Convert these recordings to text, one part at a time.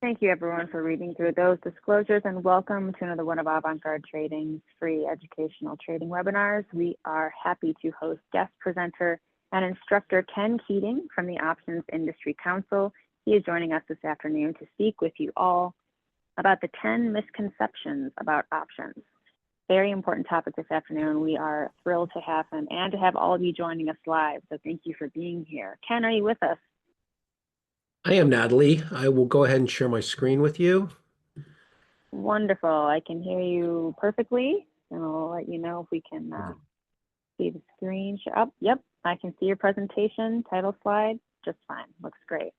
Thank you, everyone, for reading through those disclosures, and welcome to another one of Avant-Garde Trading's free educational trading webinars. We are happy to host guest presenter and instructor Ken Keating from the Options Industry Council. He is joining us this afternoon to speak with you all about the 10 misconceptions about options. Very important topic this afternoon. We are thrilled to have him and to have all of you joining us live. So thank you for being here. Ken, are you with us? I am Natalie. I will go ahead and share my screen with you. Wonderful. I can hear you perfectly, and I'll let you know if we can see the screen. Yep, I can see your presentation, title slide, just fine. Looks great.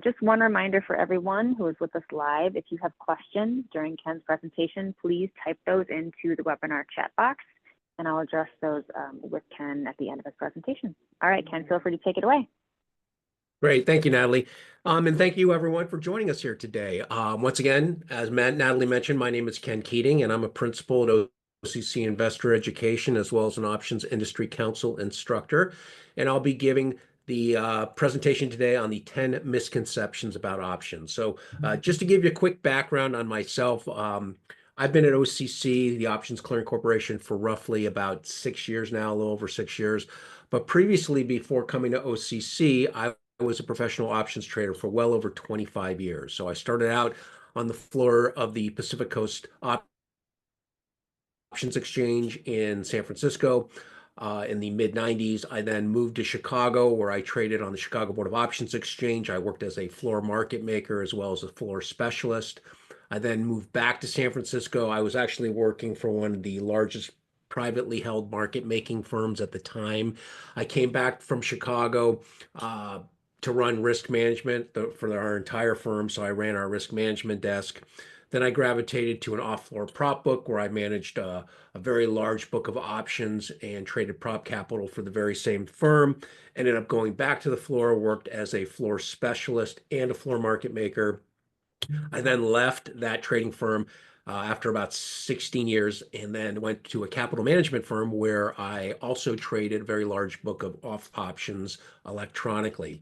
Just one reminder for everyone who is with us live, if you have questions during Ken's presentation, please type those into the webinar chat box, and I'll address those with Ken at the end of his presentation. All right, Ken, feel free to take it away. Great. Thank you, Natalie. And thank you, everyone, for joining us here today. Once again, as Natalie mentioned, my name is Ken Keating, and I'm a principal at OCC Investor Education, as well as an Options Industry Council instructor. And I'll be giving the presentation today on the 10 misconceptions about options. So just to give you a quick background on myself, I've been at OCC, the Options Clearing Corporation, for roughly about 6 years now, a little over 6 years. But previously, before coming to OCC, I was a professional options trader for well over 25 years. So I started out on the floor of the Pacific Coast Options Exchange in San Francisco in the mid-90s. I then moved to Chicago, where I traded on the Chicago Board of Options Exchange. I worked as a floor market maker as well as a floor specialist. I then moved back to San Francisco. I was actually working for one of the largest privately held market making firms at the time. I came back from Chicago to run risk management for our entire firm. So I ran our risk management desk. Then I gravitated to an off-floor prop book where I managed a very large book of options and traded prop capital for the very same firm. Ended up going back to the floor, worked as a floor specialist and a floor market maker. I then left that trading firm after about 16 years and then went to a capital management firm where I also traded a very large book of off options electronically.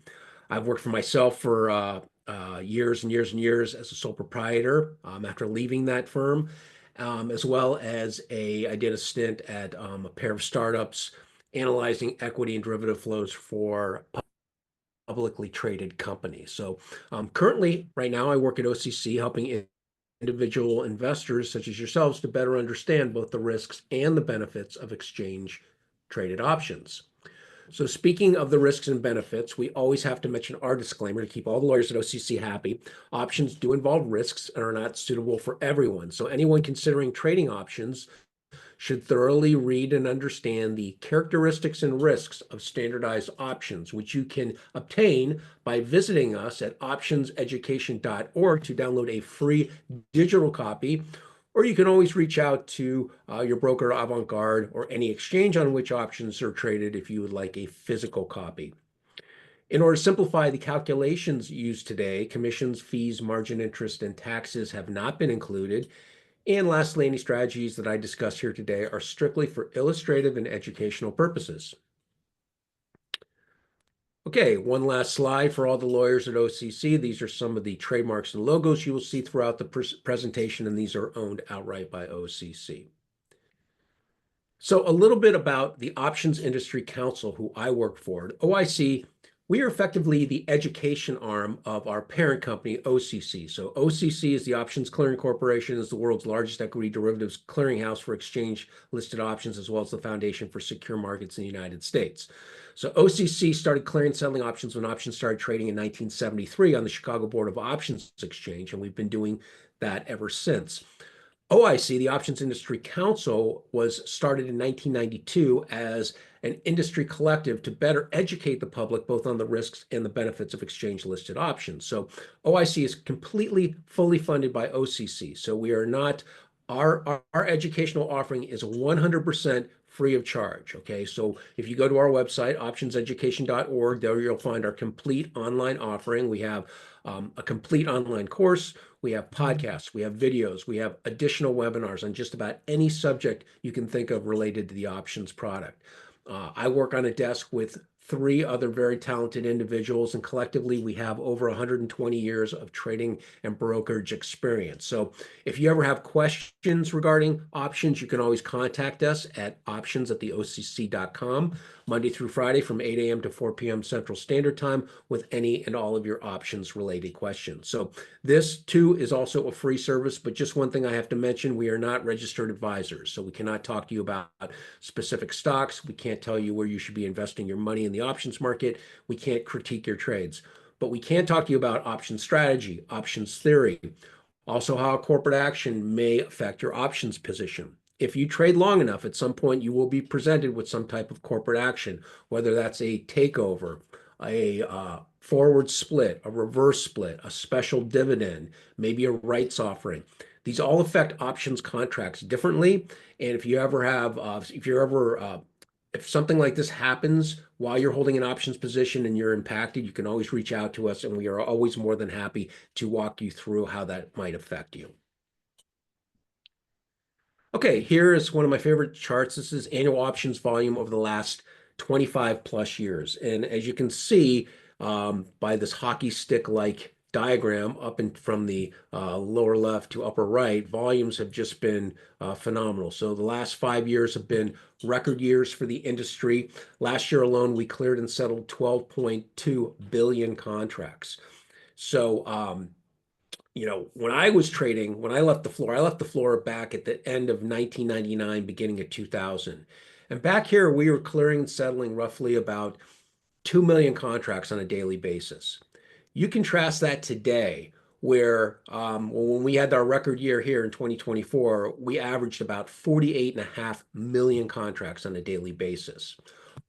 I've worked for myself for years and years and years as a sole proprietor after leaving that firm, as well as I did a stint at a pair of startups analyzing equity and derivative flows for publicly traded companies. So currently, right now, I work at OCC helping individual investors such as yourselves to better understand both the risks and the benefits of exchange traded options. So speaking of the risks and benefits, we always have to mention our disclaimer to keep all the lawyers at OCC happy. Options do involve risks and are not suitable for everyone. So anyone considering trading options should thoroughly read and understand the characteristics and risks of standardized options, which you can obtain by visiting us at optionseducation.org to download a free digital copy. Or you can always reach out to your broker, Avant-Garde, or any exchange on which options are traded if you would like a physical copy. In order to simplify the calculations used today, commissions, fees, margin interest, and taxes have not been included. And lastly, any strategies that I discuss here today are strictly for illustrative and educational purposes. Okay, one last slide for all the lawyers at OCC. These are some of the trademarks and logos you will see throughout the presentation, and these are owned outright by OCC. So a little bit about the Options Industry Council, who I work for. At OIC, we are effectively the education arm of our parent company, OCC. So OCC is the Options Clearing Corporation, is the world's largest equity derivatives clearinghouse for exchange-listed options, as well as the foundation for secure markets in the United States. So OCC started clearing and settling options when options started trading in 1973 on the Chicago Board of Options Exchange, and we've been doing that ever since. OIC, the Options Industry Council, was started in 1992 as an industry collective to better educate the public both on the risks and the benefits of exchange-listed options. So OIC is completely fully funded by OCC. So we are not, our educational offering is 100% free of charge, okay? So if you go to our website, optionseducation.org, there you'll find our complete online offering. We have a complete online course. We have podcasts, we have videos, we have additional webinars on just about any subject you can think of related to the options product. I work on a desk with three other very talented individuals, and collectively we have over 120 years of trading and brokerage experience. So if you ever have questions regarding options, you can always contact us at options@theocc.com, Monday through Friday from 8 a.m. to 4 p.m. Central Standard Time, with any and all of your options related questions. So this too is also a free service, but just one thing I have to mention, we are not registered advisors. So we cannot talk to you about specific stocks. We can't tell you where you should be investing your money in the options market. We can't critique your trades, but we can talk to you about option strategy, options theory, also how corporate action may affect your options position. If you trade long enough, at some point you will be presented with some type of corporate action, whether that's a takeover, a forward split, a reverse split, a special dividend, maybe a rights offering. These all affect options contracts differently. And if you ever have, if something like this happens while you're holding an options position and you're impacted, you can always reach out to us, and we are always more than happy to walk you through how that might affect you. Okay, here is one of my favorite charts. This is annual options volume over the last 25 plus years. And as you can see by this hockey stick-like diagram up and from the lower left to upper right, volumes have just been phenomenal. So the last 5 years have been record years for the industry. Last year alone, we cleared and settled 12.2 billion contracts. So when I was trading, when I left the floor back at the end of 1999, beginning of 2000. And back here, we were clearing and settling roughly about 2 million contracts on a daily basis. You contrast that today, where when we had our record year here in 2024, we averaged about 48.5 million contracts on a daily basis.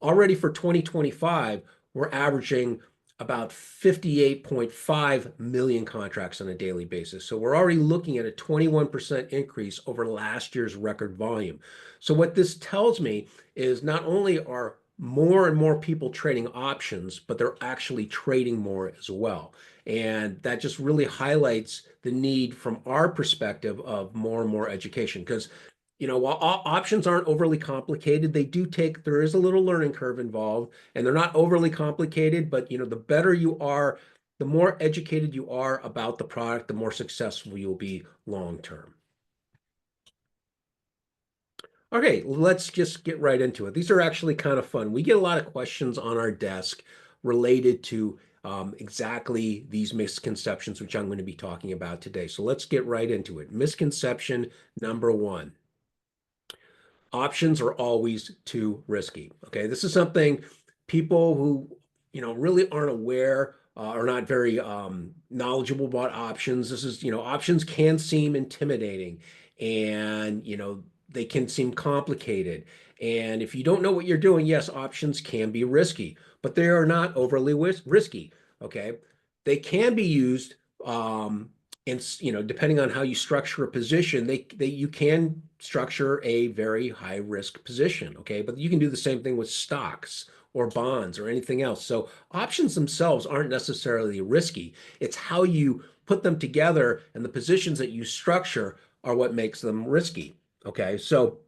Already for 2025, we're averaging about 58.5 million contracts on a daily basis. So we're already looking at a 21% increase over last year's record volume. So what this tells me is not only are more and more people trading options, but they're actually trading more as well. And that just really highlights the need from our perspective of more and more education. Because while options aren't overly complicated, there is a little learning curve involved, and they're not overly complicated, but the better you are, the more educated you are about the product, the more successful you'll be long term. Okay, let's just get right into it. These are actually kind of fun. We get a lot of questions on our desk related to exactly these misconceptions, which I'm going to be talking about today. So let's get right into it. Misconception number one: options are always too risky. Okay, this is something people who really aren't aware are not very knowledgeable about options. This is options can seem intimidating, and they can seem complicated. And if you don't know what you're doing, yes, options can be risky, but they are not overly risky. Okay, they can be used. And depending on how you structure a position, you can structure a very high risk position. Okay, but you can do the same thing with stocks or bonds or anything else. So options themselves aren't necessarily risky. It's how you put them together and the positions that you structure are what makes them risky. Okay, so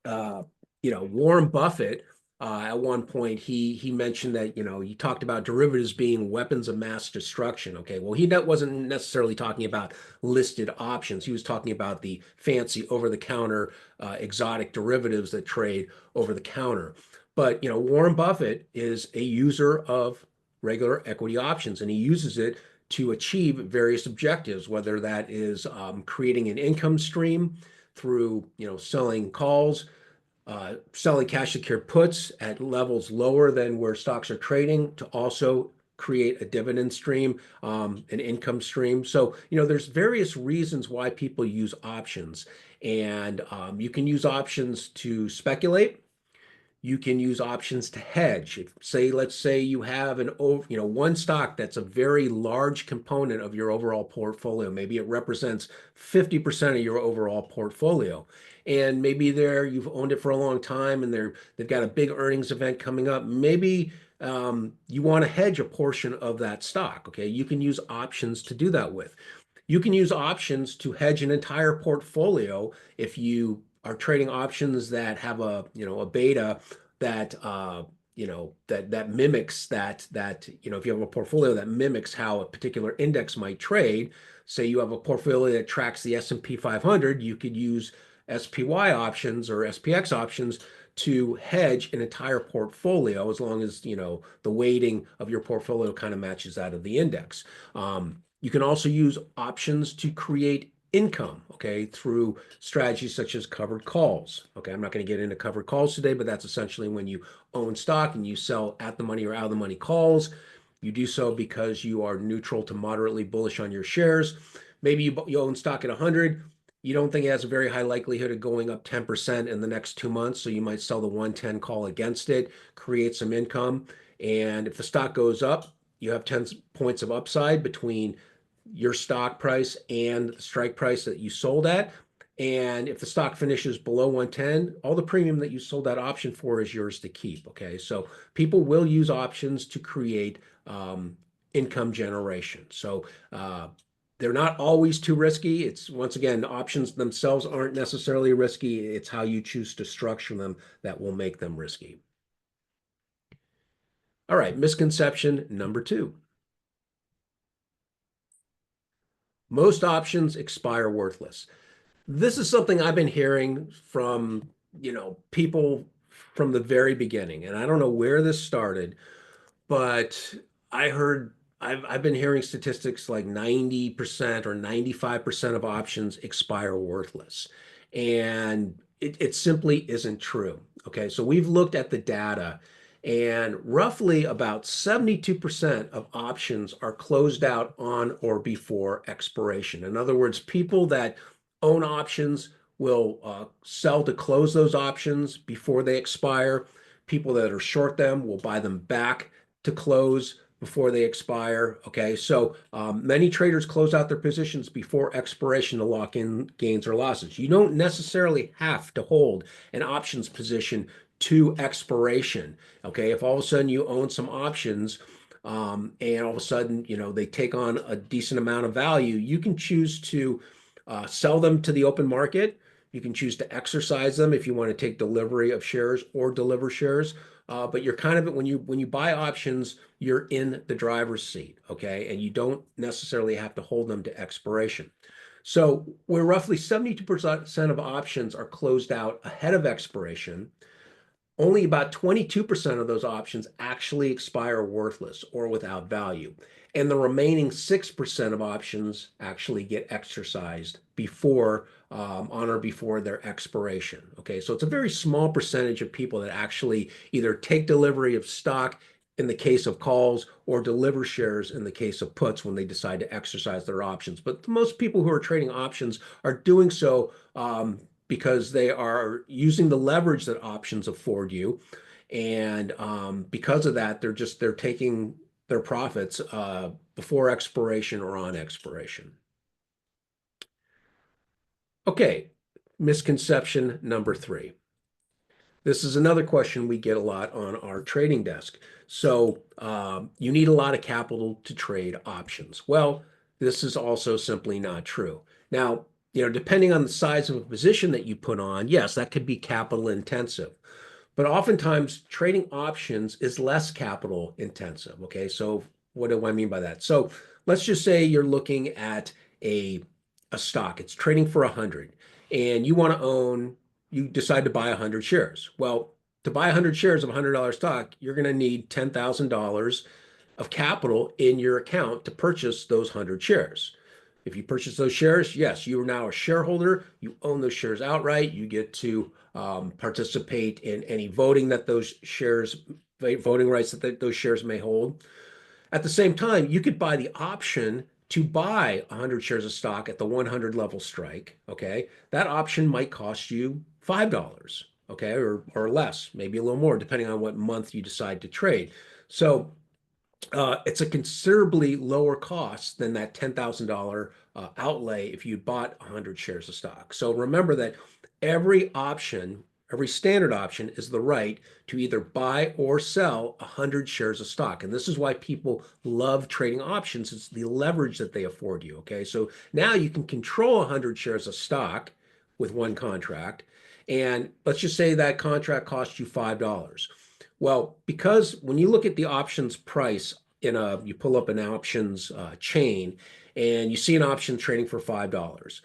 Warren Buffett, at one point, he mentioned that, he talked about derivatives being weapons of mass destruction. Okay, well, he wasn't necessarily talking about listed options. He was talking about the fancy over-the-counter exotic derivatives that trade over the counter. But, Warren Buffett is a user of regular equity options, and he uses it to achieve various objectives, whether that is creating an income stream through, selling calls, selling cash secured puts at levels lower than where stocks are trading to also create a dividend stream, an income stream. So, there's various reasons why people use options, and you can use options to speculate. You can use options to hedge. Let's say you have one stock that's a very large component of your overall portfolio. Maybe it represents 50% of your overall portfolio. And maybe you've owned it for a long time and they've got a big earnings event coming up. Maybe you want to hedge a portion of that stock. Okay, you can use options to do that with. You can use options to hedge an entire portfolio if you are trading options that have a beta that that mimics if you have a portfolio that mimics how a particular index might trade. Say you have a portfolio that tracks the S&P 500, you could use SPY options or SPX options to hedge an entire portfolio, as long as the weighting of your portfolio kind of matches that of the index. You can also use options to create income, okay, through strategies such as covered calls. Okay, I'm not going to get into covered calls today, but that's essentially when you own stock and you sell at the money or out of the money calls. You do so because you are neutral to moderately bullish on your shares. Maybe you own stock at 100. You don't think it has a very high likelihood of going up 10% in the next 2 months, so you might sell the 110 call against it, create some income. And if the stock goes up, you have 10 points of upside between your stock price and the strike price that you sold at. And if the stock finishes below 110, all the premium that you sold that option for is yours to keep. Okay, so people will use options to create income generation. So they're not always too risky. It's, once again, options themselves aren't necessarily risky. It's how you choose to structure them that will make them risky. All right, misconception number 2. Most options expire worthless. This is something I've been hearing from, people from the very beginning, and I don't know where this started, but I heard I've been hearing statistics like 90% or 95% of options expire worthless. And it simply isn't true. Okay, so we've looked at the data, and roughly about 72% of options are closed out on or before expiration. In other words, people that own options will sell to close those options before they expire. People that are short them will buy them back to close before they expire. Okay, so many traders close out their positions before expiration to lock in gains or losses. You don't necessarily have to hold an options position to expiration. Okay, if all of a sudden you own some options, and all of a sudden they take on a decent amount of value, you can choose to sell them to the open market. You can choose to exercise them if you want to take delivery of shares or deliver shares. But you're kind of, when you buy options, you're in the driver's seat, okay? And you don't necessarily have to hold them to expiration. So where roughly 72% of options are closed out ahead of expiration, only about 22% of those options actually expire worthless or without value. And the remaining 6% of options actually get exercised on or before their expiration. Okay, so it's a very small percentage of people that actually either take delivery of stock in the case of calls or deliver shares in the case of puts when they decide to exercise their options. But most people who are trading options are doing so because they are using the leverage that options afford you. And because of that, they're taking their profits before expiration or on expiration. Okay, misconception number 3. This is another question we get a lot on our trading desk. So you need a lot of capital to trade options. Well, this is also simply not true. Now, depending on the size of a position that you put on, yes, that could be capital intensive. But oftentimes trading options is less capital intensive. Okay, so what do I mean by that? So let's just say you're looking at a stock. It's trading for 100, and you decide to buy 100 shares. Well, to buy 100 shares of a $100 stock, you're going to need $10,000 of capital in your account to purchase those 100 shares. If you purchase those shares, yes, you are now a shareholder. You own those shares outright. You get to participate in any voting rights that those shares may hold. At the same time, you could buy the option to buy 100 shares of stock at the 100 level strike. Okay, that option might cost you $5. Okay, or less, maybe a little more, depending on what month you decide to trade. So it's a considerably lower cost than that $10,000 outlay if you bought 100 shares of stock. So remember that every standard option is the right to either buy or sell 100 shares of stock. And this is why people love trading options. It's the leverage that they afford you. Okay, so now you can control 100 shares of stock with one contract. And let's just say that contract costs you $5. Well, because when you look at the options price you pull up an options chain and you see an option trading for $5.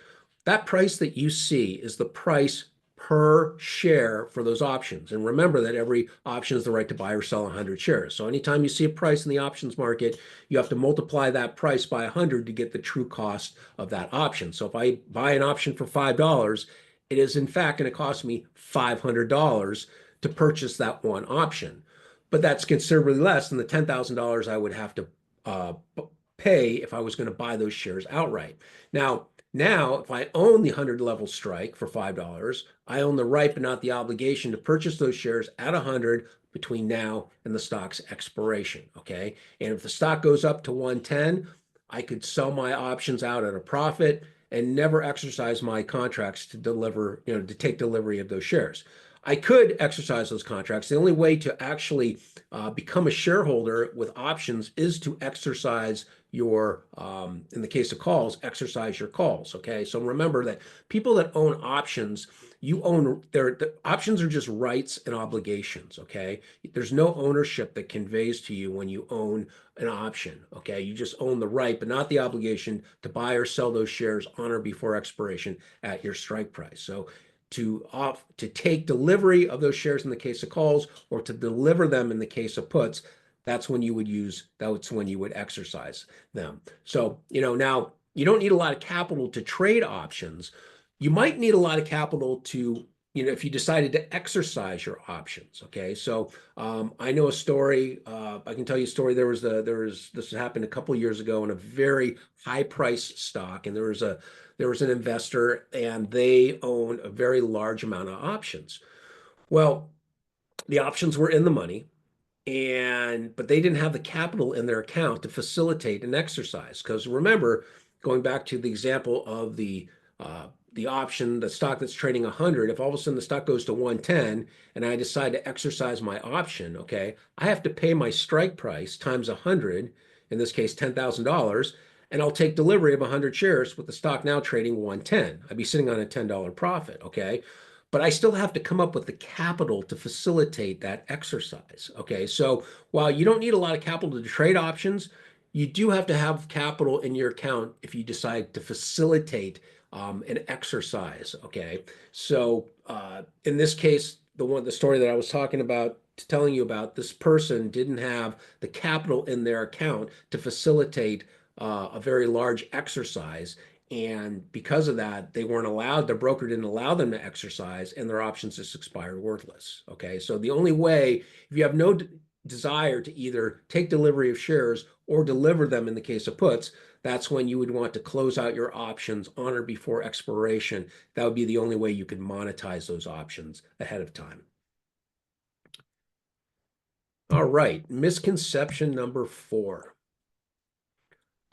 That price that you see is the price per share for those options. And remember that every option is the right to buy or sell 100 shares. So anytime you see a price in the options market, you have to multiply that price by 100 to get the true cost of that option. So if I buy an option for $5, it is in fact going to cost me $500 to purchase that one option. But that's considerably less than the $10,000 I would have to uh, pay if I was going to buy those shares outright. Now, if I own the 100 level strike for $5, I own the right but not the obligation to purchase those shares at 100 between now and the stock's expiration. Okay. And if the stock goes up to 110, I could sell my options out at a profit and never exercise my contracts to deliver, to take delivery of those shares. I could exercise those contracts. The only way to actually become a shareholder with options is to exercise your, in the case of calls, exercise your calls. Okay. So remember that people that own options, you own the options are just rights and obligations. Okay. There's no ownership that conveys to you when you own an option. Okay. You just own the right, but not the obligation to buy or sell those shares on or before expiration at your strike price. So to take delivery of those shares in the case of calls or to deliver them in the case of puts, that's when you would exercise them. So, now you don't need a lot of capital to trade options. You might need a lot of capital to, if you decided to exercise your options. Okay. So I know a story, I can tell you a story. This happened a couple of years ago in a very high price stock. And there was an investor and they own a very large amount of options. Well, the options were in the money but they didn't have the capital in their account to facilitate an exercise. Because remember, going back to the example of the option, the stock that's trading 100, if all of a sudden the stock goes to 110 and I decide to exercise my option, okay, I have to pay my strike price times 100, in this case $10,000, and I'll take delivery of 100 shares with the stock now trading 110. I'd be sitting on a $10 profit, okay? But I still have to come up with the capital to facilitate that exercise. Okay. So while you don't need a lot of capital to trade options, you do have to have capital in your account if you decide to facilitate an exercise. Okay. So in this case, the story that I was talking about, telling you about, this person didn't have the capital in their account to facilitate a very large exercise. And because of that, they weren't allowed, their broker didn't allow them to exercise, and their options just expired worthless. Okay. So the only way, if you have no desire to either take delivery of shares or deliver them in the case of puts, that's when you would want to close out your options on or before expiration. That would be the only way you could monetize those options ahead of time. All right. Misconception number 4.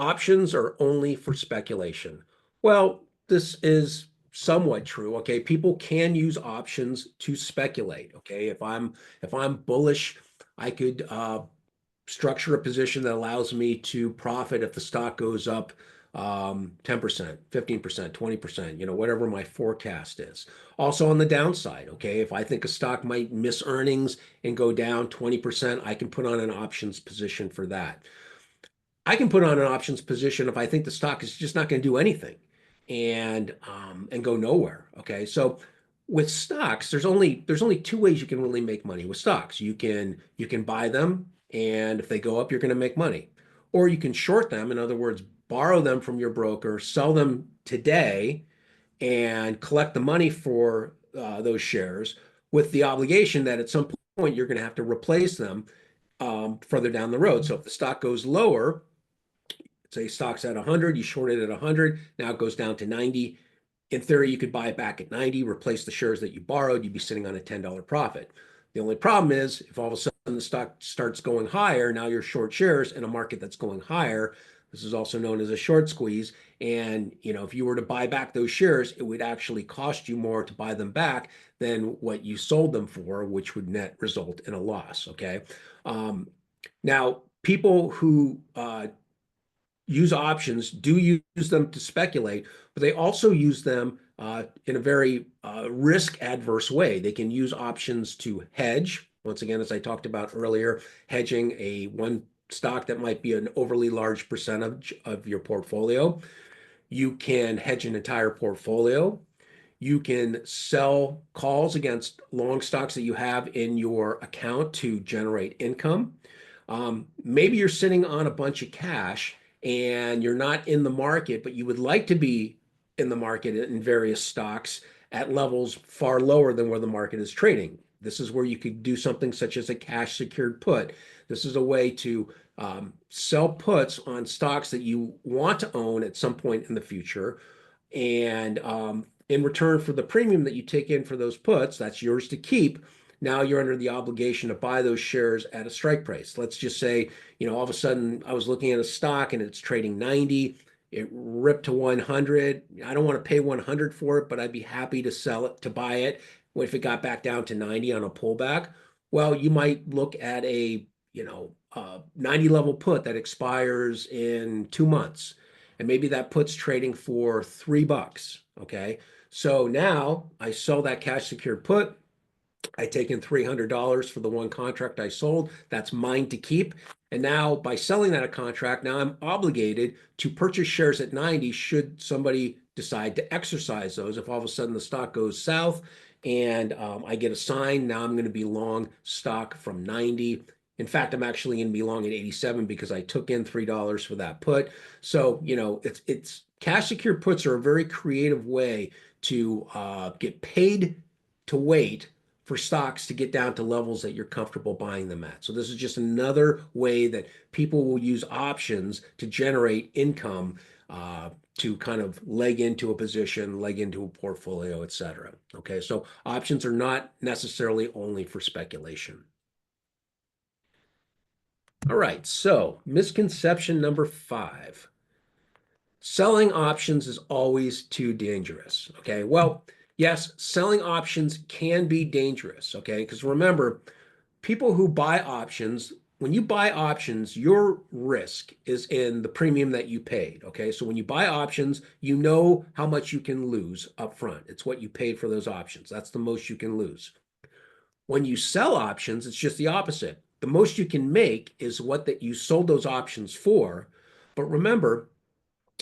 Options are only for speculation. Well, this is somewhat true. Okay, people can use options to speculate. Okay, if I'm bullish, I could structure a position that allows me to profit if the stock goes up 10%, 15%, 20%, whatever my forecast is. Also on the downside, okay, if I think a stock might miss earnings and go down 20%, I can put on an options position for that. I can put on an options position if I think the stock is just not going to do anything and go nowhere. Okay, so with stocks, there's only two ways you can really make money with stocks. You can buy them, and if they go up, you're going to make money, or you can short them. In other words, borrow them from your broker, sell them today, and collect the money for those shares with the obligation that at some point you're going to have to replace them further down the road. So if the stock goes lower, say stock's at 100, you short it at 100, now it goes down to 90. In theory, you could buy it back at 90, replace the shares that you borrowed, you'd be sitting on a $10 profit. The only problem is if all of a sudden the stock starts going higher, now you're short shares in a market that's going higher. This is also known as a short squeeze. And if you were to buy back those shares, it would actually cost you more to buy them back than what you sold them for, which would net result in a loss. Okay. Now, people who use options do use them to speculate, but they also use them in a very risk adverse way. They can use options to hedge. Once again, as I talked about earlier, hedging a one stock that might be an overly large percentage of your portfolio. You can hedge an entire portfolio. You can sell calls against long stocks that you have in your account to generate income. Maybe you're sitting on a bunch of cash and you're not in the market, but you would like to be in the market in various stocks at levels far lower than where the market is trading. This is where you could do something such as a cash secured put. This is a way to sell puts on stocks that you want to own at some point in the future. And in return for the premium that you take in for those puts, that's yours to keep. Now you're under the obligation to buy those shares at a strike price. Let's just say, all of a sudden I was looking at a stock and it's trading 90. It ripped to 100. I don't want to pay 100 for it, but I'd be happy to sell it, to buy it if it got back down to 90 on a pullback. Well, you might look at a, 90 level put that expires in 2 months. And maybe that put's trading for $3. Okay. So now I sell that cash secured put. I take in $300 for the one contract I sold. That's mine to keep. And now by selling that contract, now I'm obligated to purchase shares at 90 should somebody decide to exercise those. If all of a sudden the stock goes south and I get a sign, now I'm going to be long stock from 90. In fact, I'm actually going to be long at 87 because I took in $3 for that put. So, it's cash secured puts are a very creative way to get paid to wait for stocks to get down to levels that you're comfortable buying them at. So this is just another way that people will use options to generate income, to kind of leg into a position, leg into a portfolio, et cetera. Okay, so options are not necessarily only for speculation. All right, so misconception number 5. Selling options is always too dangerous. Okay, well, yes, selling options can be dangerous. Okay, because remember, people who buy options, when you buy options, your risk is in the premium that you paid. Okay, so when you buy options, you know how much you can lose up front. It's what you paid for those options. That's the most you can lose. When you sell options, it's just the opposite. The most you can make is what that you sold those options for. But remember,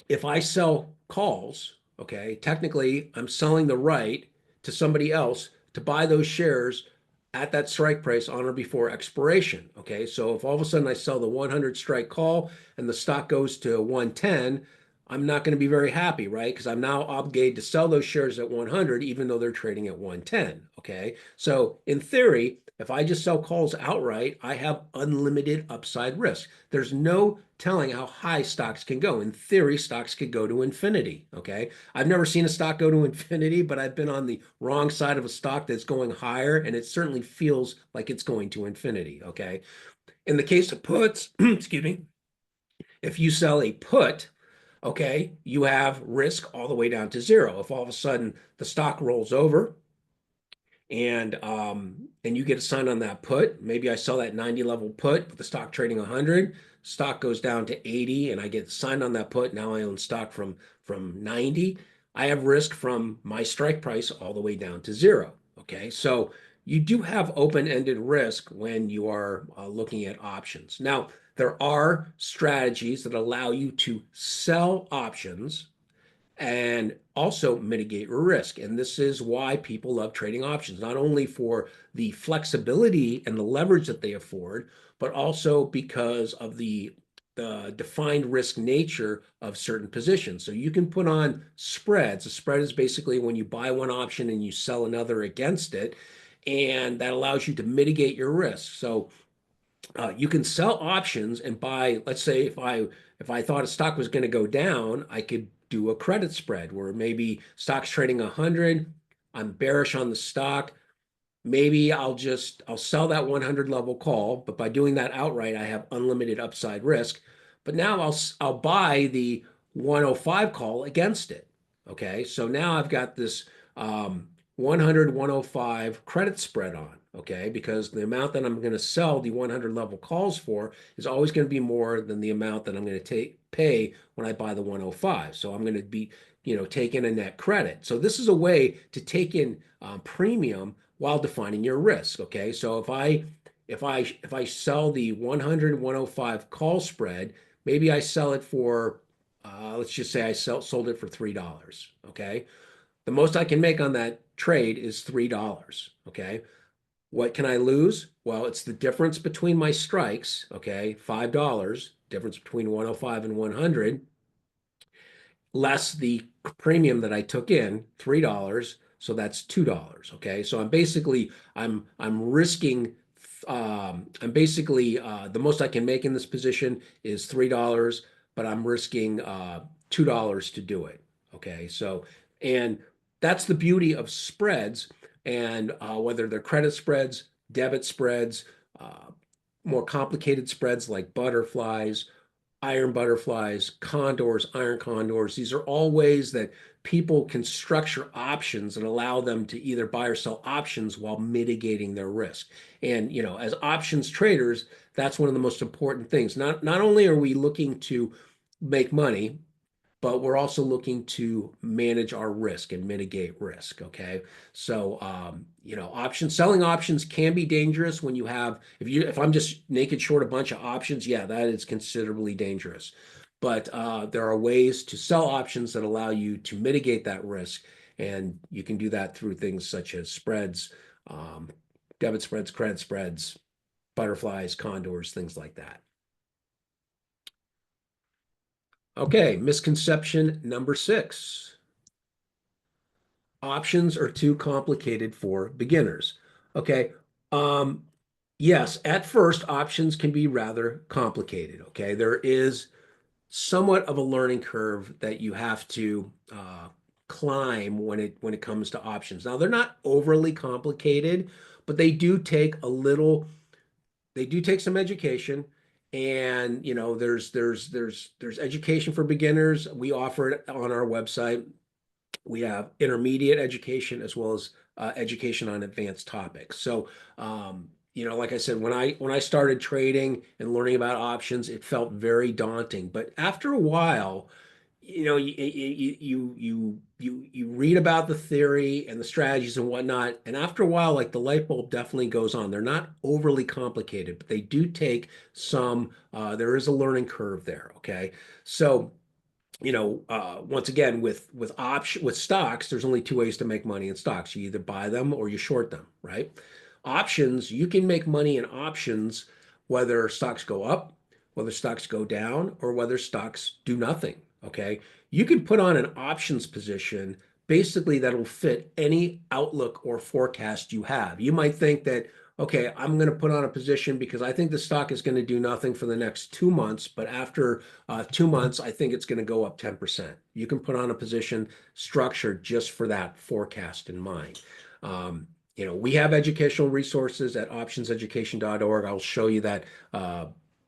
if I sell calls, okay, technically I'm selling the right to somebody else to buy those shares at that strike price on or before expiration. Okay, so if all of a sudden I sell the 100 strike call and the stock goes to 110, I'm not going to be very happy, right? Because I'm now obligated to sell those shares at 100, even though they're trading at 110. Okay, so in theory, if I just sell calls outright, I have unlimited upside risk. There's no telling how high stocks can go. In theory, stocks could go to infinity. Okay, I've never seen a stock go to infinity, but I've been on the wrong side of a stock that's going higher, and it certainly feels like it's going to infinity. Okay, in the case of puts, excuse me, if you sell a put, okay, you have risk all the way down to zero. If all of a sudden the stock rolls over and you get a sign on that put, maybe I sell that 90 level put, but the stock trading 100, stock goes down to 80 and I get signed on that put. Now I own stock from 90. I have risk from my strike price all the way down to zero. Okay, so you do have open-ended risk when you are looking at options. Now, there are strategies that allow you to sell options and also mitigate risk. And this is why people love trading options, not only for the flexibility and the leverage that they afford, but also because of the defined risk nature of certain positions. So you can put on spreads. A spread is basically when you buy one option and you sell another against it, and that allows you to mitigate your risk. So you can sell options and buy, let's say if I thought a stock was going to go down, I could do a credit spread where maybe stock's trading 100, I'm bearish on the stock. Maybe I'll sell that 100 level call, but by doing that outright, I have unlimited upside risk. But now I'll buy the 105 call against it. Okay, so now I've got this 100 105 credit spread on. Okay, because the amount that I'm going to sell the 100 level calls for is always going to be more than the amount that I'm going to pay when I buy the 105. So I'm going to be taking a net credit. So this is a way to take in premium while defining your risk. Okay, so if I sell the 100 105 call spread, maybe I sell it for let's just say sold it for $3. Okay, the most I can make on that trade is $3. Okay, what can I lose? Well, it's the difference between my strikes. Okay, $5, difference between 105 and 100, less the premium that I took in, $3. So that's $2. Okay. So I'm risking I'm basically the most I can make in this position is $3, but I'm risking $2 to do it. Okay. So and that's the beauty of spreads, and whether they're credit spreads, debit spreads, uh, more complicated spreads like butterflies, iron butterflies, condors, iron condors. These are all ways that people can structure options and allow them to either buy or sell options while mitigating their risk. And, as options traders, that's one of the most important things. Not only are we looking to make money, but we're also looking to manage our risk and mitigate risk. Okay. So, selling options can be dangerous when if I'm just naked short a bunch of options, yeah, that is considerably dangerous. But there are ways to sell options that allow you to mitigate that risk. And you can do that through things such as spreads, um, debit spreads, credit spreads, butterflies, condors, things like that. Okay, misconception number 6. Options are too complicated for beginners. Okay. Um, yes, at first, options can be rather complicated. Okay. There is somewhat of a learning curve that you have to climb when it comes to options. Now, they're not overly complicated, but they do take some education. And there's education for beginners. We offer it on our website. We have intermediate education as well as education on advanced topics. So, like I said, when I started trading and learning about options, it felt very daunting. But after a while, you read about the theory and the strategies and whatnot, and after a while, like, the light bulb definitely goes on. They're not overly complicated, but they do take some. There is a learning curve there. Okay, so once again, with stocks, there's only two ways to make money in stocks. You either buy them or you short them, right? Options, you can make money in options whether stocks go up, whether stocks go down, or whether stocks do nothing. Okay. You can put on an options position basically that'll fit any outlook or forecast you have. You might think that, okay, I'm going to put on a position because I think the stock is going to do nothing for the next 2 months, but after 2 months, I think it's going to go up 10%. You can put on a position structured just for that forecast in mind. We have educational resources at optionseducation.org. I'll show you that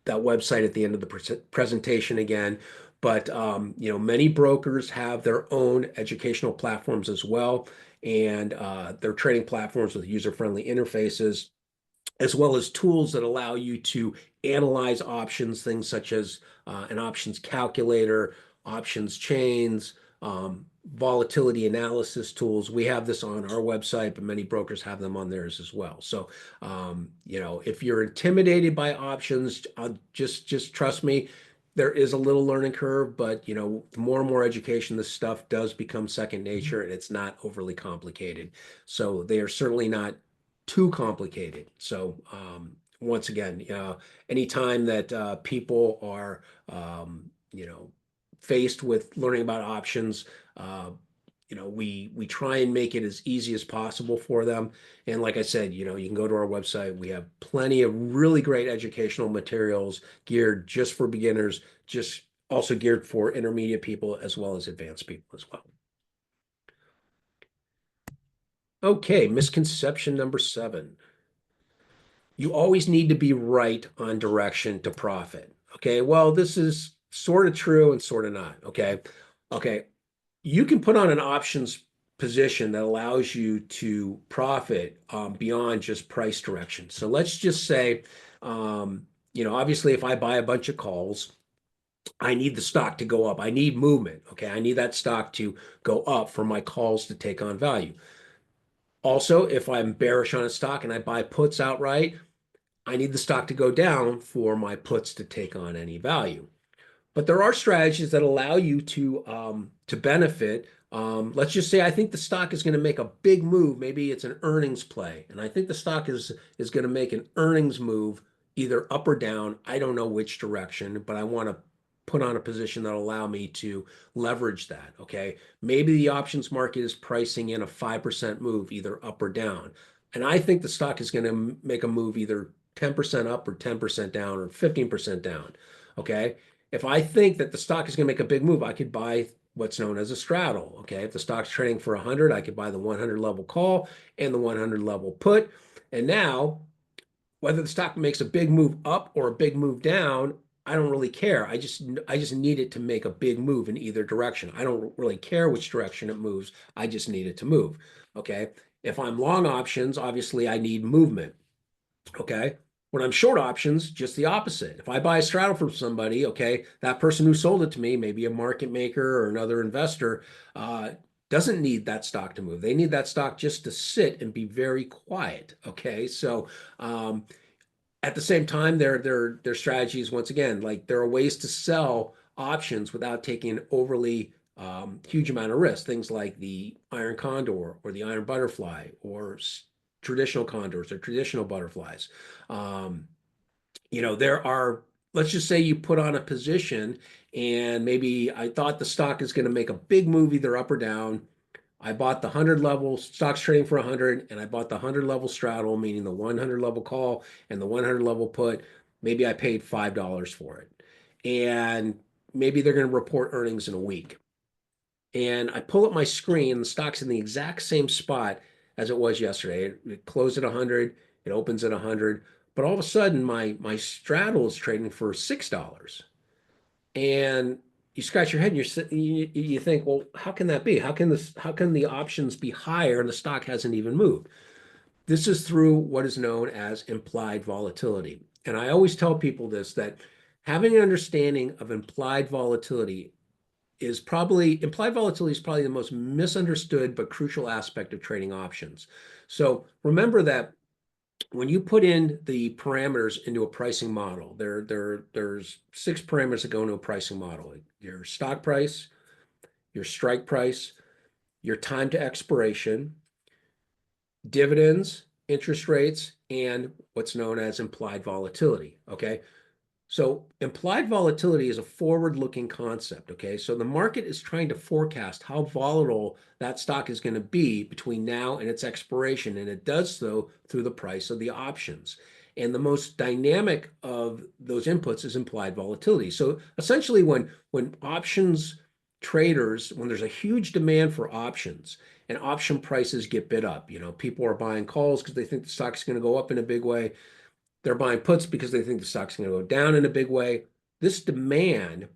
website at the end of the presentation again. But many brokers have their own educational platforms as well, and they're trading platforms with user-friendly interfaces, as well as tools that allow you to analyze options, things such as an options calculator, options chains, volatility analysis tools. We have this on our website, but many brokers have them on theirs as well. So, if you're intimidated by options, just trust me. There is a little learning curve, but the more and more education, this stuff does become second nature, and it's not overly complicated. So they are certainly not too complicated. So once again, anytime that people are faced with learning about options, we try and make it as easy as possible for them. And like I said, you can go to our website. We have plenty of really great educational materials geared just for beginners, just also geared for intermediate people as well as advanced people as well. Okay, misconception number 7. You always need to be right on direction to profit. Okay, well, this is sort of true and sort of not. Okay, you can put on an options position that allows you to profit beyond just price direction. So let's just say, obviously, if I buy a bunch of calls, I need the stock to go up. I need movement. Okay, I need that stock to go up for my calls to take on value. Also, if I'm bearish on a stock and I buy puts outright, I need the stock to go down for my puts to take on any value. But there are strategies that allow you to benefit. Let's just say I think the stock is going to make a big move. Maybe it's an earnings play, and I think the stock is going to make an earnings move either up or down. I don't know which direction, but I want to put on a position that'll allow me to leverage that. Okay, maybe the options market is pricing in a 5% move either up or down, and I think the stock is going to make a move either 10% up or 10% down or 15% down. Okay. If I think that the stock is going to make a big move, I could buy what's known as a straddle. Okay. If the stock's trading for 100, I could buy the 100 level call and the 100 level put. And now, whether the stock makes a big move up or a big move down, I don't really care. I just need it to make a big move in either direction. I don't really care which direction it moves. I just need it to move. Okay. If I'm long options, obviously I need movement. Okay. When I'm short options, just the opposite. If I buy a straddle from somebody, okay, that person who sold it to me, maybe a market maker or another investor, uh, doesn't need that stock to move. They need that stock just to sit and be very quiet. Okay. So at the same time, their strategies, once again, like there are ways to sell options without taking an overly huge amount of risk. Things like the iron condor or the iron butterfly or traditional condors or traditional butterflies. Um, there are, let's just say you put on a position and maybe I thought the stock is going to make a big move either up or down. I bought the 100 level stocks trading for 100 and I bought the 100 level straddle, meaning the 100 level call and the 100 level put. Maybe I paid $5 for it. And maybe they're going to report earnings in a week. And I pull up my screen, the stock's in the exact same spot as it was yesterday. It closed at 100, it opens at 100, but all of a sudden my straddle is trading for $6. And you scratch your head and you think, well, how can that be? How can the options be higher and the stock hasn't even moved? This is through what is known as implied volatility. And I always tell people this, that having an understanding of implied volatility is probably the most misunderstood but crucial aspect of trading options. So remember that when you put in the parameters into a pricing model, there's 6 parameters that go into a pricing model: your stock price, your strike price, your time to expiration, dividends, interest rates, and what's known as implied volatility. Okay. So implied volatility is a forward-looking concept, okay? So the market is trying to forecast how volatile that stock is going to be between now and its expiration, and it does so through the price of the options. And the most dynamic of those inputs is implied volatility. So essentially, when options traders, when there's a huge demand for options and option prices get bid up, people are buying calls because they think the stock's going to go up in a big way. They're buying puts because they think the stock's going to go down in a big way. This demand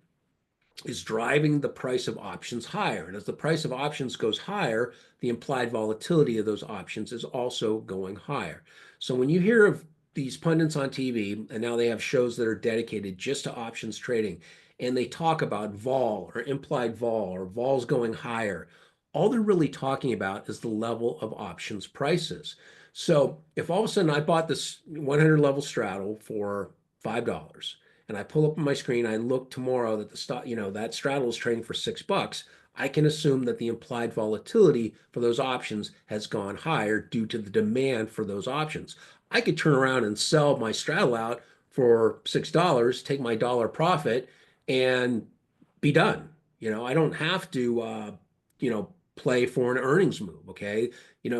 is driving the price of options higher. And as the price of options goes higher, the implied volatility of those options is also going higher. So when you hear of these pundits on TV, and now they have shows that are dedicated just to options trading, and they talk about vol or implied vol or vols going higher, all they're really talking about is the level of options prices. So if all of a sudden I bought this 100 level straddle for $5, and I pull up on my screen, I look tomorrow that the stock, that straddle is trading for $6, I can assume that the implied volatility for those options has gone higher due to the demand for those options. I could turn around and sell my straddle out for $6, take my dollar profit, and be done. I don't have to, play for an earnings move. Okay.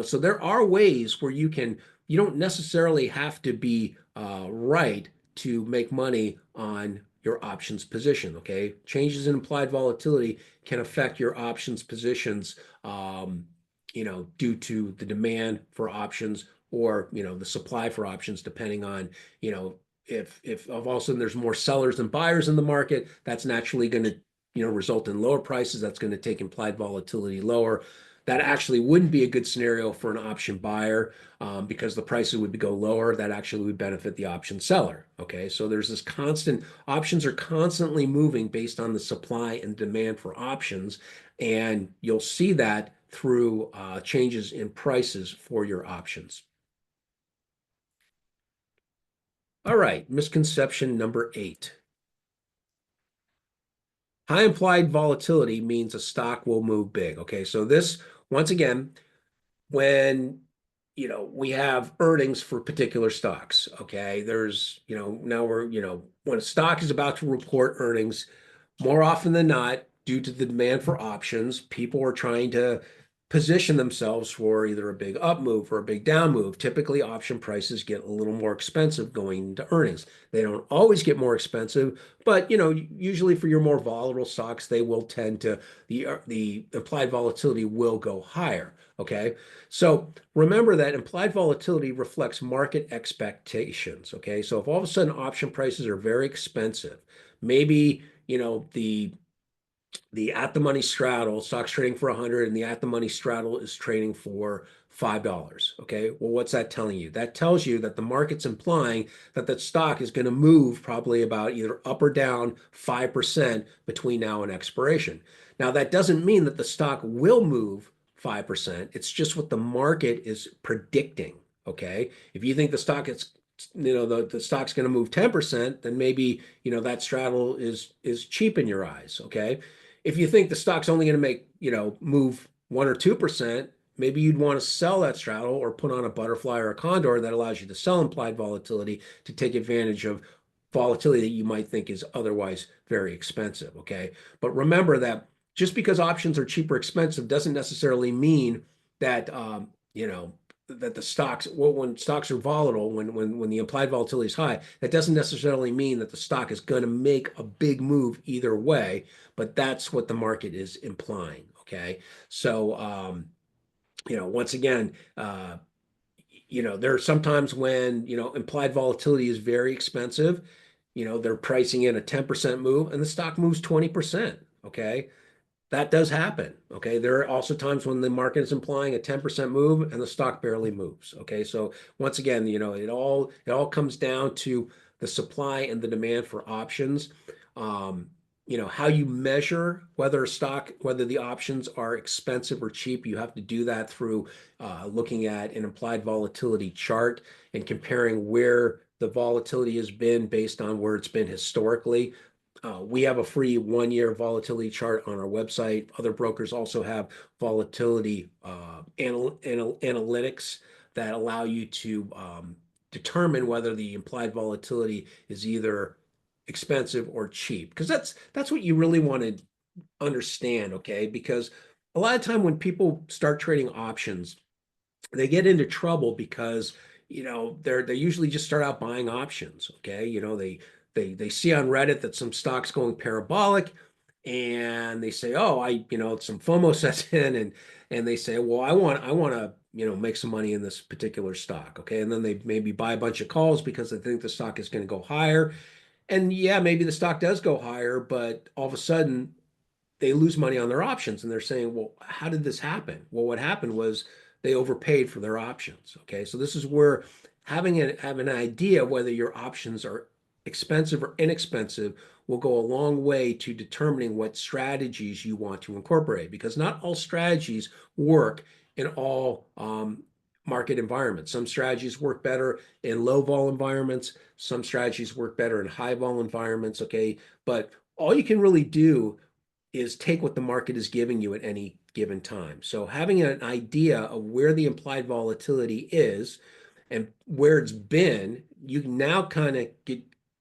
So there are ways where you don't necessarily have to be right to make money on your options position. Okay. Changes in implied volatility can affect your options positions, due to the demand for options or, the supply for options, depending on, if all of a sudden there's more sellers than buyers in the market, that's naturally going to, result in lower prices. That's going to take implied volatility lower. That actually wouldn't be a good scenario for an option buyer because the prices would go lower. That actually would benefit the option seller. Okay, so there's this constant, options are constantly moving based on the supply and demand for options. And you'll see that through changes in prices for your options. All right, misconception number 8. High implied volatility means a stock will move big. Okay, so this, once again, when we have earnings for particular stocks, okay, there's now we're when a stock is about to report earnings, more often than not, due to the demand for options, people are trying to position themselves for either a big up move or a big down move. Typically, option prices get a little more expensive going into earnings. They don't always get more expensive, but usually for your more volatile stocks, they will tend to the implied volatility will go higher. Okay, so remember that implied volatility reflects market expectations. Okay, so if all of a sudden option prices are very expensive, maybe the at the money straddle, stock's trading for 100 and the at the money straddle is trading for $5. Okay. Well, what's that telling you? That tells you that the market's implying that that stock is going to move probably about either up or down 5% between now and expiration. Now, that doesn't mean that the stock will move 5%. It's just what the market is predicting. Okay. If you think the stock is the stock's going to move 10%, then maybe that straddle is cheap in your eyes. Okay. If you think the stock's only going to make, move 1 or 2%, maybe you'd want to sell that straddle or put on a butterfly or a condor that allows you to sell implied volatility to take advantage of volatility that you might think is otherwise very expensive. Okay. But remember that just because options are cheap or expensive doesn't necessarily mean that, that the stocks, when stocks are volatile, when the implied volatility is high, that doesn't necessarily mean that the stock is going to make a big move either way, but that's what the market is implying. Okay, so once again, there are sometimes when implied volatility is very expensive. They're pricing in a 10% move, and the stock moves 20%. Okay, that does happen. Okay. There are also times when the market is implying a 10% move and the stock barely moves. Okay. So once again, it all comes down to the supply and the demand for options. Um, how you measure whether the options are expensive or cheap, you have to do that through looking at an implied volatility chart and comparing where the volatility has been based on where it's been historically. We have a free 1-year volatility chart on our website. Other brokers also have volatility analytics that allow you to determine whether the implied volatility is either expensive or cheap. Because that's what you really want to understand, okay? Because a lot of time when people start trading options, they get into trouble because they usually just start out buying options. Okay, they see on Reddit that some stock's going parabolic, and they say, oh, some FOMO sets in, and they say, well, I want to make some money in this particular stock. Okay, and then they maybe buy a bunch of calls because they think the stock is going to go higher, and yeah, maybe the stock does go higher, but all of a sudden they lose money on their options, and they're saying, well, how did this happen? Well, what happened was they overpaid for their options. Okay, so this is where having an idea of whether your options are expensive or inexpensive will go a long way to determining what strategies you want to incorporate, because not all strategies work in all market environments. Some strategies work better in low vol environments. Some strategies work better in high vol environments. Okay, but all you can really do is take what the market is giving you at any given time. So having an idea of where the implied volatility is and where it's been, you can now kind of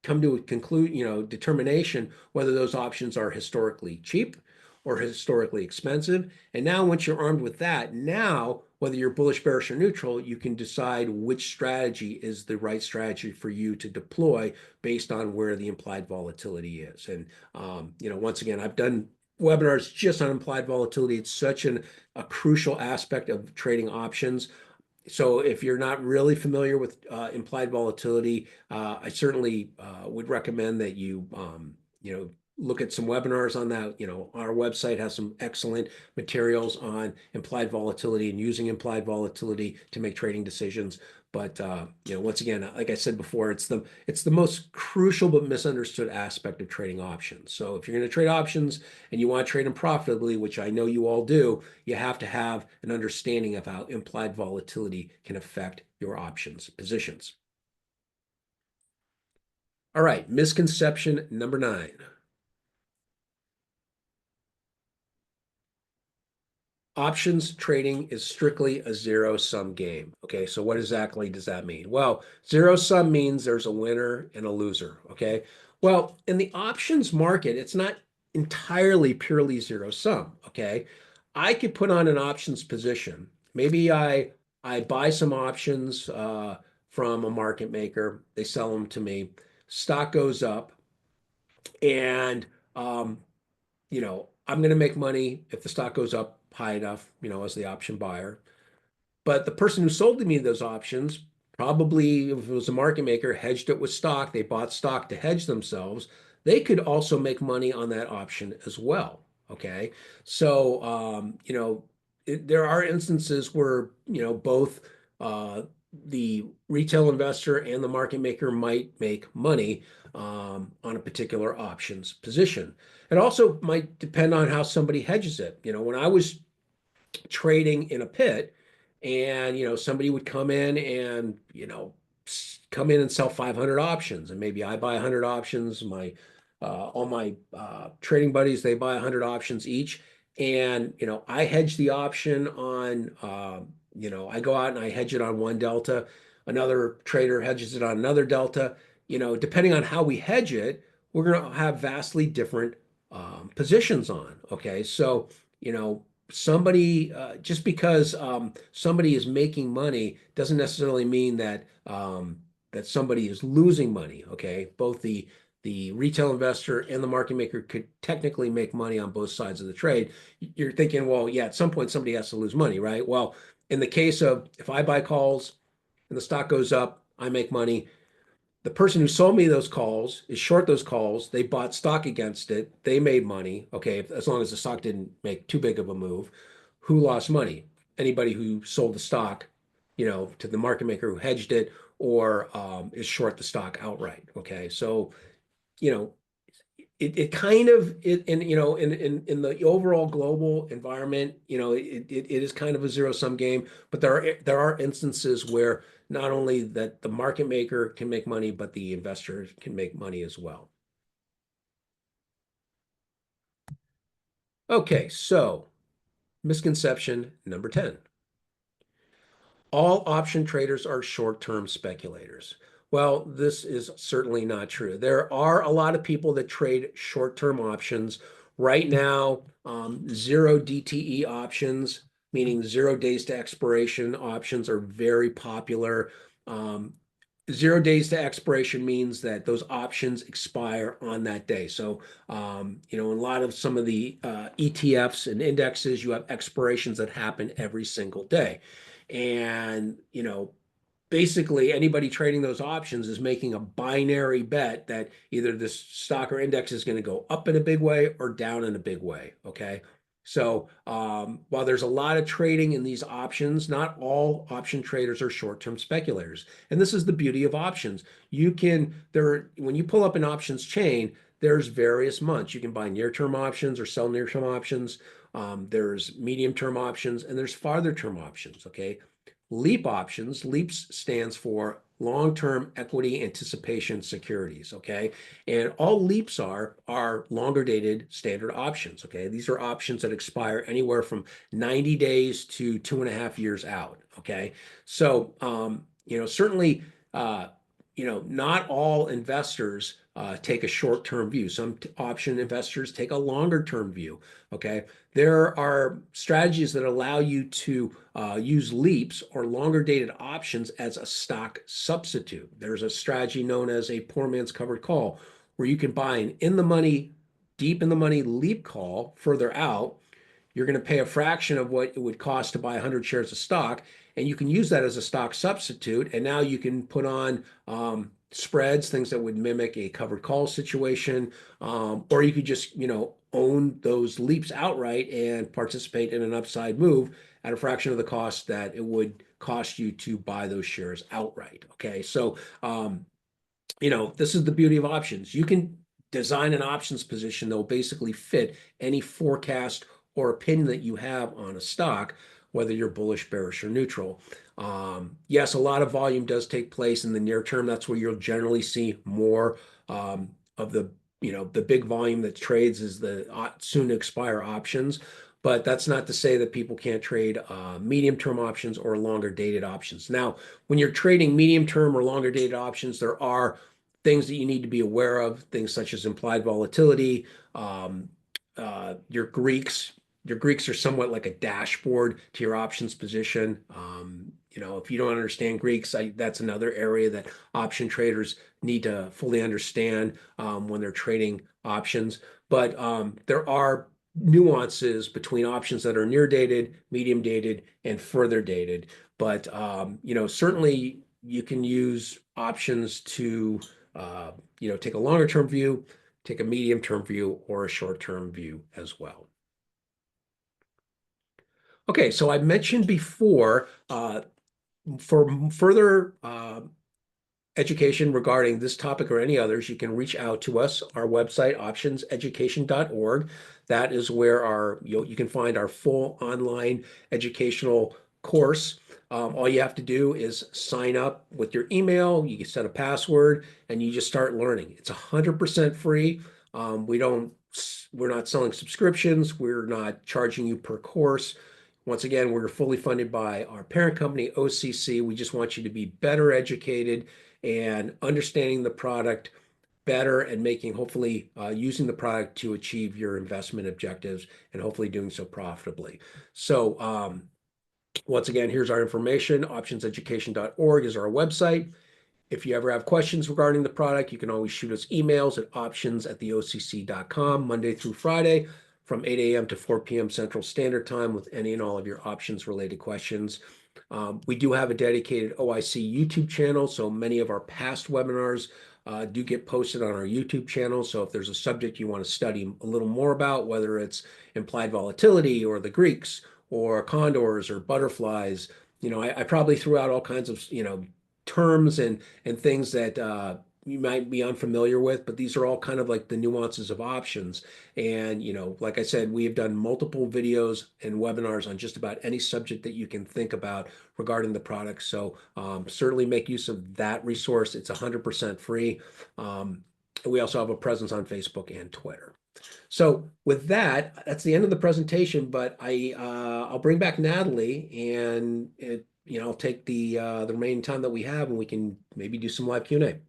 come to a determination whether those options are historically cheap or historically expensive. And now once you're armed with that, now whether you're bullish, bearish, or neutral, you can decide which strategy is the right strategy for you to deploy based on where the implied volatility is. And once again, I've done webinars just on implied volatility. It's such a crucial aspect of trading options. So if you're not really familiar with implied volatility, I certainly would recommend that you look at some webinars on that. Our website has some excellent materials on implied volatility and using implied volatility to make trading decisions. But once again, like I said before, it's the most crucial but misunderstood aspect of trading options. So if you're going to trade options and you want to trade them profitably, which I know you all do, you have to have an understanding of how implied volatility can affect your options positions. All right, misconception number 9. Options trading is strictly a zero-sum game. Okay, so what exactly does that mean? Well, zero-sum means there's a winner and a loser. Okay, well, in the options market, it's not entirely purely zero-sum. Okay, I could put on an options position. Maybe I buy some options from a market maker. They sell them to me. Stock goes up, and um, I'm going to make money if the stock goes up high enough, as the option buyer. But the person who sold me those options, probably if it was a market maker, hedged it with stock. They bought stock to hedge themselves. They could also make money on that option as well. Okay. So, there are instances where, both uh, the retail investor and the market maker might make money on a particular options position. It also might depend on how somebody hedges it. When I was trading in a pit, and somebody would come in and come in and sell 500 options, and maybe I buy 100 options. My all my trading buddies, they buy 100 options each, and I hedge the option on I go out and I hedge it on one delta. Another trader hedges it on another delta. Depending on how we hedge it, we're going to have vastly different positions on. Okay, so somebody just because somebody is making money doesn't necessarily mean that somebody is losing money. Okay, both the retail investor and the market maker could technically make money on both sides of the trade. You're thinking, well, yeah, at some point somebody has to lose money, right? Well, in the case of if I buy calls and the stock goes up, I make money. The person who sold me those calls is short those calls. They bought stock against it. They made money. Okay, as long as the stock didn't make too big of a move. Who lost money? Anybody who sold the stock, to the market maker who hedged it, or is short the stock outright. Okay, so you know, it kind of in the overall global environment, it is kind of a zero-sum game, but there are instances where not only that the market maker can make money, but the investor can make money as well. Okay, so misconception number 10. All option traders are short-term speculators. Well, this is certainly not true. There are a lot of people that trade short-term options. Right now, zero DTE options, meaning 0 days to expiration options, are very popular. Um, 0 days to expiration means that those options expire on that day. So, in a lot of some of the ETFs and indexes, you have expirations that happen every single day. And, basically anybody trading those options is making a binary bet that either this stock or index is going to go up in a big way or down in a big way. Okay. So while there's a lot of trading in these options, not all option traders are short-term speculators. And this is the beauty of options. When you pull up an options chain, there's various months. You can buy near-term options or sell near-term options. There's medium-term options and there's farther-term options. Okay. LEAP options, LEAPS stands for long-term equity anticipation securities, okay? And all LEAPS are longer dated standard options, okay? These are options that expire anywhere from 90 days to 2.5 years out, okay? So, certainly, not all investors take a short-term view. Some option investors take a longer-term view, okay? There are strategies that allow you to use LEAPs or longer dated options as a stock substitute. There's a strategy known as a poor man's covered call, where you can buy an in the money, deep in the money LEAP call further out. You're going to pay a fraction of what it would cost to buy 100 shares of stock, and you can use that as a stock substitute. And now you can put on spreads, things that would mimic a covered call situation, or you could just, own those leaps outright and participate in an upside move at a fraction of the cost that it would cost you to buy those shares outright. Okay, so this is the beauty of options. You can design an options position that will basically fit any forecast or opinion that you have on a stock, whether you're bullish, bearish, or neutral. Yes, a lot of volume does take place in the near term. That's where you'll generally see more of the big volume that trades is the soon to expire options. But that's not to say that people can't trade medium-term options or longer dated options. Now, when you're trading medium-term or longer dated options, there are things that you need to be aware of, things such as implied volatility, your Greeks. Your Greeks are somewhat like a dashboard to your options position. If you don't understand Greeks, that's another area that option traders need to fully understand when they're trading options. But there are nuances between options that are near dated, medium dated, and further dated. But certainly you can use options to take a longer term view, take a medium term view, or a short term view as well. Okay, so I mentioned before, for further education regarding this topic or any others, you can reach out to us. Our website, optionseducation.org. That is where you can find our full online educational course. All you have to do is sign up with your email. You can set a password, and you just start learning. It's 100% free. We're not selling subscriptions. We're not charging you per course. Once again, we're fully funded by our parent company, OCC. We just want you to be better educated and understanding the product better and hopefully using the product to achieve your investment objectives and hopefully doing so profitably. So once again, here's our information. Optionseducation.org is our website. If you ever have questions regarding the product, you can always shoot us emails at options@theocc.com Monday through Friday from 8 a.m. to 4 p.m. Central Standard Time with any and all of your options related questions. We do have a dedicated OIC YouTube channel, so many of our past webinars do get posted on our YouTube channel. So if there's a subject you want to study a little more about, whether it's implied volatility or the Greeks or condors or butterflies, I probably threw out all kinds of, terms and things that you might be unfamiliar with, but these are all kind of like the nuances of options. And, like I said, we have done multiple videos and webinars on just about any subject that you can think about regarding the product. So certainly make use of that resource. It's 100% free. We also have a presence on Facebook and Twitter. So with that, that's the end of the presentation, but I'll bring back Natalie and I'll take the remaining time that we have, and we can maybe do some live Q&A.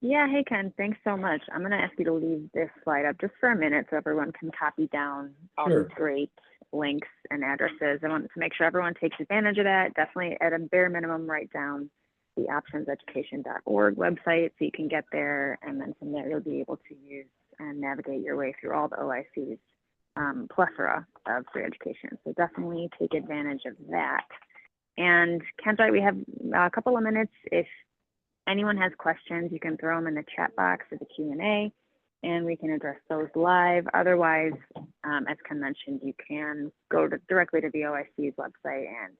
Yeah, hey Ken, thanks so much. I'm going to ask you to leave this slide up just for a minute so everyone can copy down all Sure. these great links and addresses. I want to make sure everyone takes advantage of that. Definitely at a bare minimum, write down the optionseducation.org website so you can get there, and then from there you'll be able to use and navigate your way through all the OIC's plethora of free education. So definitely take advantage of that. And Ken's right, we have a couple of minutes. If anyone has questions, you can throw them in the chat box or the Q&A, and we can address those live. Otherwise, as Ken mentioned, you can go directly to the OIC's website and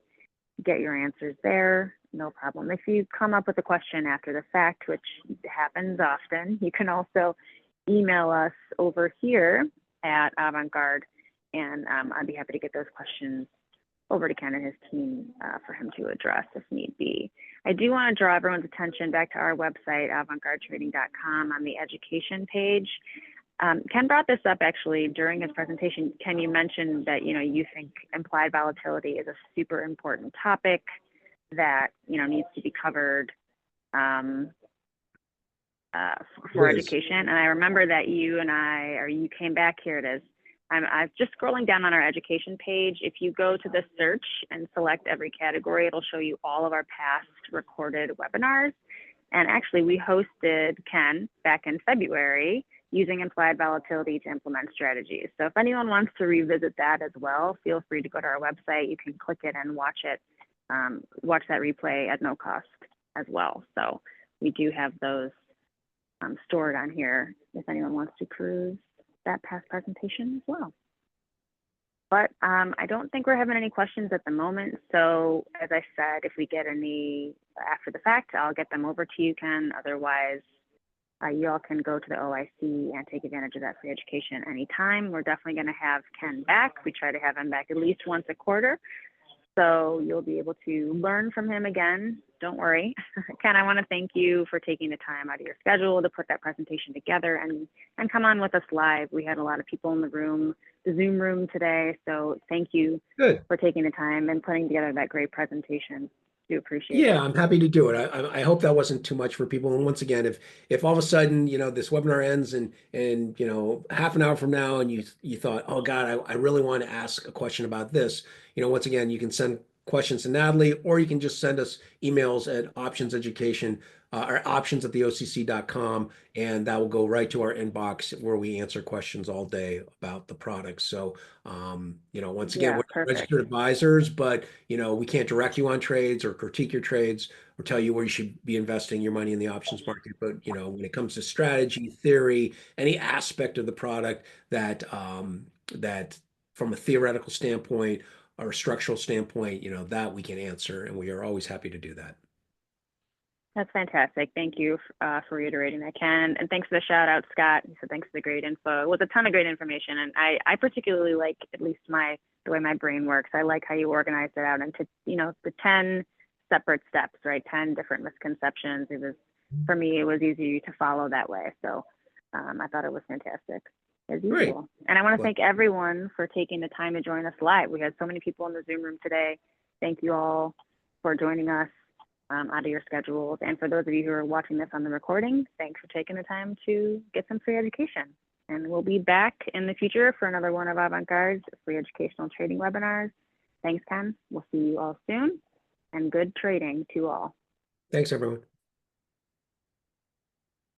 get your answers there, no problem. If you come up with a question after the fact, which happens often, you can also email us over here at Avant-Garde, and I'd be happy to get those questions over to Ken and his team for him to address if need be. I do want to draw everyone's attention back to our website, avantgardetrading.com, on the education page. Ken brought this up actually during his presentation. Ken, you mentioned that you think implied volatility is a super important topic that needs to be covered for education. And I remember that you came back, here it is. I'm just scrolling down on our education page. If you go to the search and select every category, it'll show you all of our past recorded webinars. And actually, we hosted Ken back in February using implied volatility to implement strategies. So if anyone wants to revisit that as well, feel free to go to our website. You can click it and watch that replay at no cost as well. So we do have those stored on here if anyone wants to peruse that past presentation as well. But I don't think we're having any questions at the moment. So as I said, if we get any after the fact, I'll get them over to you, Ken. Otherwise, you all can go to the OIC and take advantage of that free education anytime. We're definitely going to have Ken back. We try to have him back at least once a quarter. So you'll be able to learn from him again. Don't worry. Ken, I want to thank you for taking the time out of your schedule to put that presentation together and come on with us live. We had a lot of people in the room, the Zoom room today. So thank you for taking the time and putting together that great presentation. Do appreciate it. Yeah, I'm happy to do it. I hope that wasn't too much for people. And once again, if all of a sudden, this webinar ends and half an hour from now and you thought, oh God, I really want to ask a question about this, once again, you can send questions to Natalie, or you can just send us emails at optionseducation or options@theocc.com, and that will go right to our inbox where we answer questions all day about the products. So, once again, we're not registered advisors, but we can't direct you on trades or critique your trades or tell you where you should be investing your money in the options market. But when it comes to strategy, theory, any aspect of the product that from a theoretical standpoint or a structural standpoint, that we can answer, and we are always happy to do that. That's fantastic. Thank you for reiterating that, Ken. And thanks for the shout out, Scott. So thanks for the great info. It was a ton of great information. And I particularly like, at least the way my brain works, I like how you organized it out into, the 10 separate steps, right? 10 different misconceptions. For me, it was easy to follow that way. So I thought it was fantastic as usual. Great. And I want to thank everyone for taking the time to join us live. We had so many people in the Zoom room today. Thank you all for joining us out of your schedules. And for those of you who are watching this on the recording, thanks for taking the time to get some free education. And we'll be back in the future for another one of Avant-Garde's free educational trading webinars. Thanks, Ken. We'll see you all soon, and good trading to all. Thanks, everyone.